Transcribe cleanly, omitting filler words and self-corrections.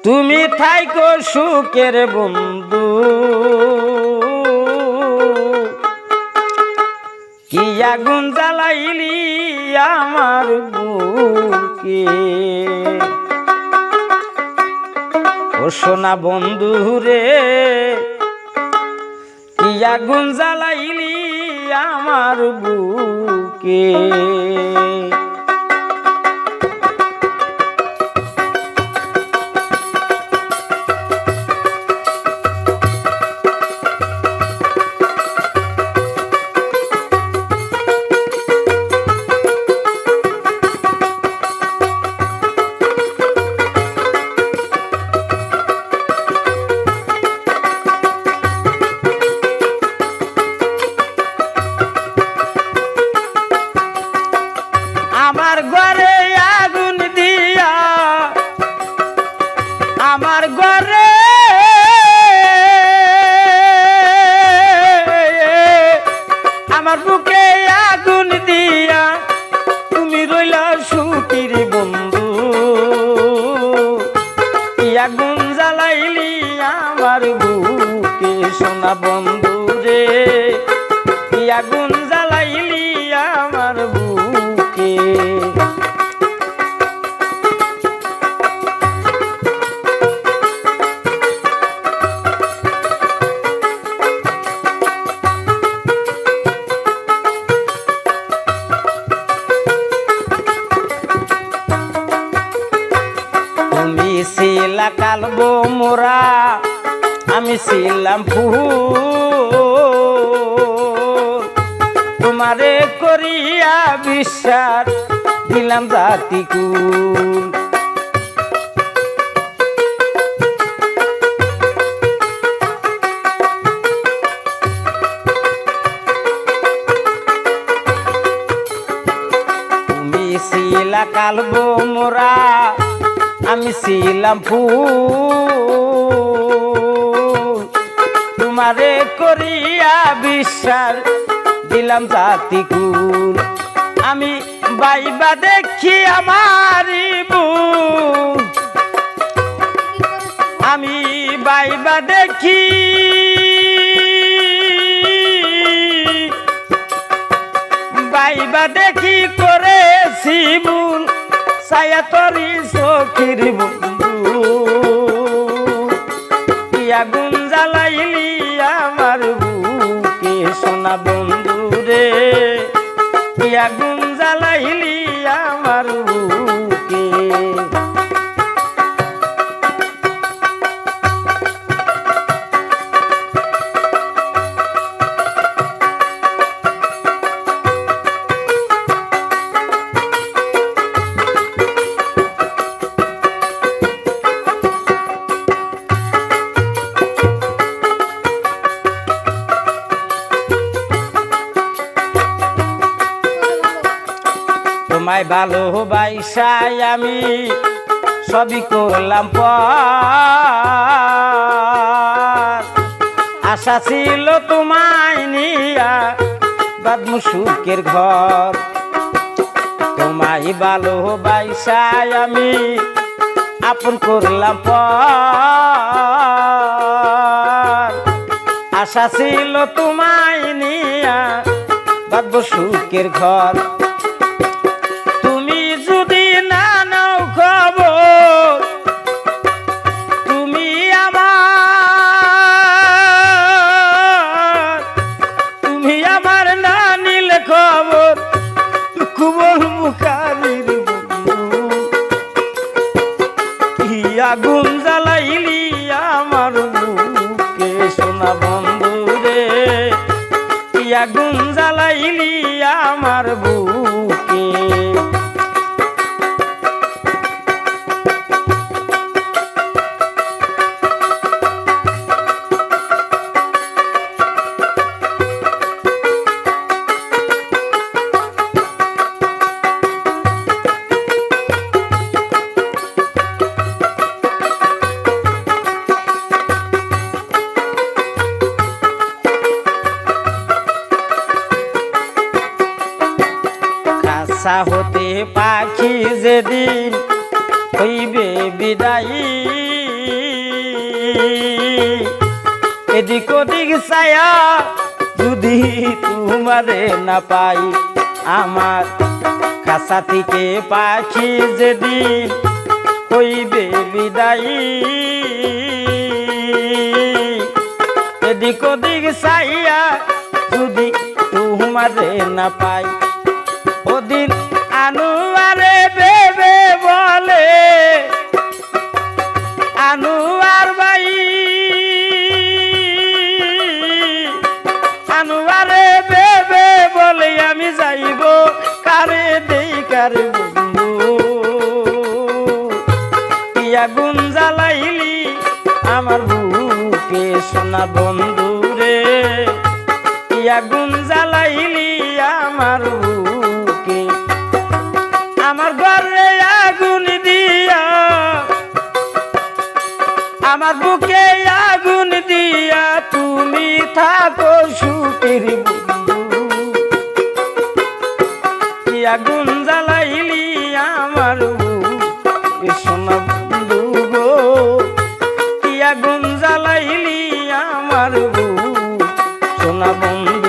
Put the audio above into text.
তুমি থাইকো সুখের বন্ধু কি আগুন জ্বালাইলি আমার বুকে ও সোনা বন্ধু রে কি আগুন জ্বালাইলি আমার বুকে আমার ঘরে আগুন দিয়া আমার ঘরে আমার বুকে আগুন দিয়া তুমি রইলা সুখীর বন্ধু আগুন জ্বালাইলি আমার বুকে সোনা বন্ধু রে আগুন জ্বালাইলি আমার বুকে তুমি ছিলা কালবো মোরা আমি ছিলাম ফুল তোমারে করিয়া বিশ্বাস দিলাম জাতি কুল তুমি ছিলা কালবো মোরা আমি ছিলাম ফুল তোমারে করিয়া বিশ্বাস দিলাম জাতি কুল আমি বাইবা দেখি আমারি বুক আমি বাইবা দেখি বাইবা দেখি করেছি ভুল ছায়া তরি সখীর বন্ধু আগুন জ্বালাইলি আমার বুকে সোনা বন্ধু রে আগুন জ্বালাইলি আমার বুকে তোমায় ভালোবাসাই আমি সবই করলাম পর আশা ছিল তোমায় নিয়া বাঁধমু সুখের ঘর তোমায় ভালোবাসাই আমি আপন করলাম পর আশা ছিল তোমায় নিয়া বাঁধবো সুখের ঘর আগুন জ্বালাইলি আমার বুকে সোনা বন্ধু রে আগুন জ্বালাইলি আমার বুকে আশা হতে পাখি যেদিন হইবে বিদায়ী এদিক ওদিক ছায়া যদি তোমারে না পাই, আমার কাছা থেকে পাখি যেদিন হইবে বিদায়ী, এদিক ওদিক ছায়া যদি তোমারে না পাই, ওদিন আনুয়ারে বেবে বলে আনুয়ার ভাই, আনুয়ারে বেবে বলে আমি যাইব কারে দেই কারে বন্ধু, কি আগুন জ্বালাইলি আমার বুকে সোনা বন্ধু রে, কি আগুন জ্বালাইলি আমার বুকে, আমার ঘরে আগুন দিয়া, আমার বুকে আগুন দিয়া তুমি থাকো সুখের বন্ধু, কি আগুন জ্বালাইলি আমার বুকে সোনা বন্ধু গো, কি আগুন জ্বালাইলি আমার বুকে সোনা বন্ধু।